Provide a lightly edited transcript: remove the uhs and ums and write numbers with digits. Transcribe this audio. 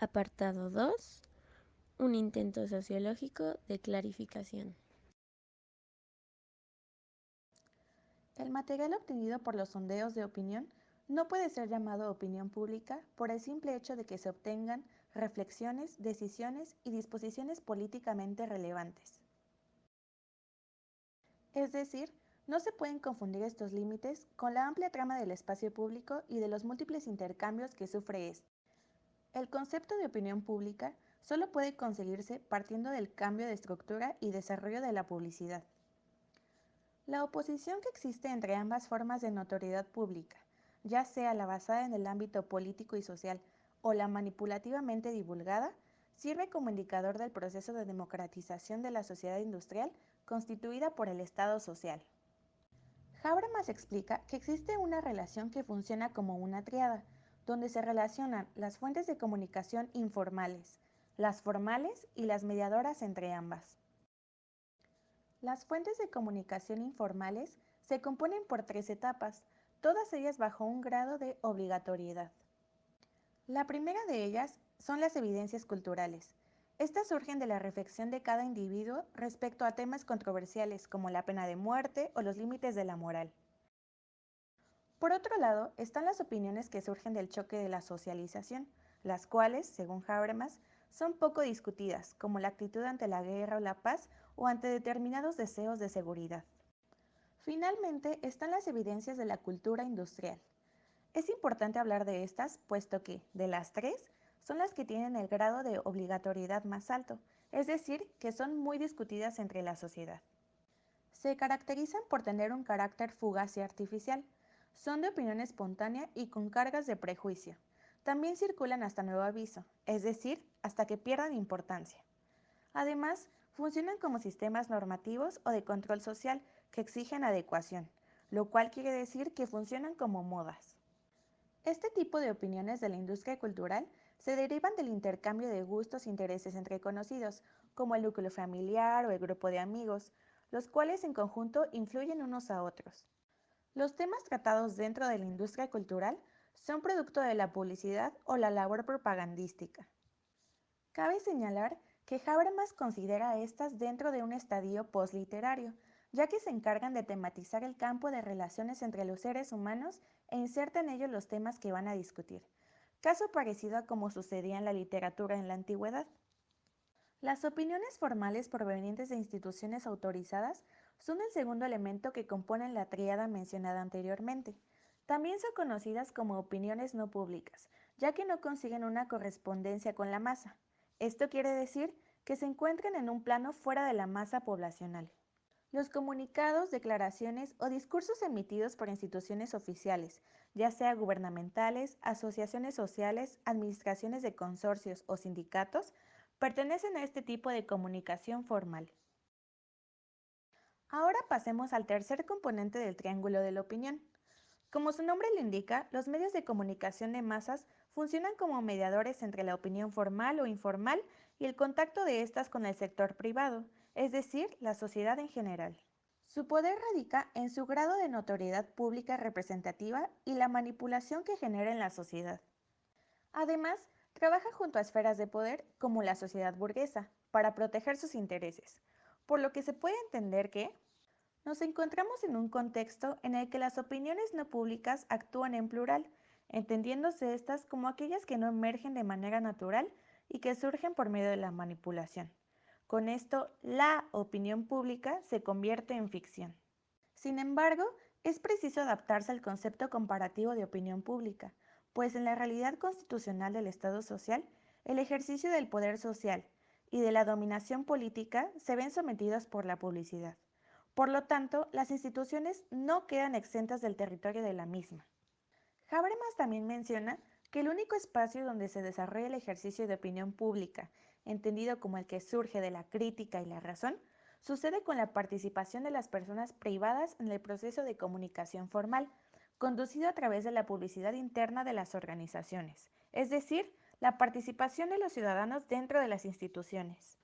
Apartado 2. Un intento sociológico de clarificación. El material obtenido por los sondeos de opinión no puede ser llamado opinión pública por el simple hecho de que se obtengan reflexiones, decisiones y disposiciones políticamente relevantes. Es decir, no se pueden confundir estos límites con la amplia trama del espacio público y de los múltiples intercambios que sufre este. El concepto de opinión pública solo puede conseguirse partiendo del cambio de estructura y desarrollo de la publicidad. La oposición que existe entre ambas formas de notoriedad pública, ya sea la basada en el ámbito político y social o la manipulativamente divulgada, sirve como indicador del proceso de democratización de la sociedad industrial constituida por el Estado social. Habermas explica que existe una relación que funciona como una triada, donde se relacionan las fuentes de comunicación informales, las formales y las mediadoras entre ambas. Las fuentes de comunicación informales se componen por tres etapas, todas ellas bajo un grado de obligatoriedad. La primera de ellas son las evidencias culturales. Estas surgen de la reflexión de cada individuo respecto a temas controversiales como la pena de muerte o los límites de la moral. Por otro lado, están las opiniones que surgen del choque de la socialización, las cuales, según Habermas, son poco discutidas, como la actitud ante la guerra o la paz o ante determinados deseos de seguridad. Finalmente, están las evidencias de la cultura industrial. Es importante hablar de estas, puesto que, de las tres, son las que tienen el grado de obligatoriedad más alto, es decir, que son muy discutidas entre la sociedad. Se caracterizan por tener un carácter fugaz y artificial. Son de opinión espontánea y con cargas de prejuicio. También circulan hasta nuevo aviso, es decir, hasta que pierdan importancia. Además, funcionan como sistemas normativos o de control social que exigen adecuación, lo cual quiere decir que funcionan como modas. Este tipo de opiniones de la industria cultural se derivan del intercambio de gustos e intereses entre conocidos, como el núcleo familiar o el grupo de amigos, los cuales en conjunto influyen unos a otros. Los temas tratados dentro de la industria cultural son producto de la publicidad o la labor propagandística. Cabe señalar que Habermas considera estas dentro de un estadio postliterario, ya que se encargan de tematizar el campo de relaciones entre los seres humanos e inserta en ellos los temas que van a discutir, caso parecido a como sucedía en la literatura en la antigüedad. Las opiniones formales provenientes de instituciones autorizadas son el segundo elemento que componen la tríada mencionada anteriormente. También son conocidas como opiniones no públicas, ya que no consiguen una correspondencia con la masa. Esto quiere decir que se encuentran en un plano fuera de la masa poblacional. Los comunicados, declaraciones o discursos emitidos por instituciones oficiales, ya sea gubernamentales, asociaciones sociales, administraciones de consorcios o sindicatos, pertenecen a este tipo de comunicación formal. Ahora pasemos al tercer componente del triángulo de la opinión. Como su nombre lo indica, los medios de comunicación de masas funcionan como mediadores entre la opinión formal o informal y el contacto de estas con el sector privado, es decir, la sociedad en general. Su poder radica en su grado de notoriedad pública representativa y la manipulación que genera en la sociedad. Además, trabaja junto a esferas de poder como la sociedad burguesa para proteger sus intereses, por lo que se puede entender que nos encontramos en un contexto en el que las opiniones no públicas actúan en plural, entendiéndose estas como aquellas que no emergen de manera natural y que surgen por medio de la manipulación. Con esto, la opinión pública se convierte en ficción. Sin embargo, es preciso adaptarse al concepto comparativo de opinión pública, pues en la realidad constitucional del Estado social, el ejercicio del poder social y de la dominación política se ven sometidos por la publicidad. Por lo tanto, las instituciones no quedan exentas del territorio de la misma. Habermas también menciona que el único espacio donde se desarrolla el ejercicio de opinión pública, entendido como el que surge de la crítica y la razón, sucede con la participación de las personas privadas en el proceso de comunicación formal, conducido a través de la publicidad interna de las organizaciones, es decir, la participación de los ciudadanos dentro de las instituciones.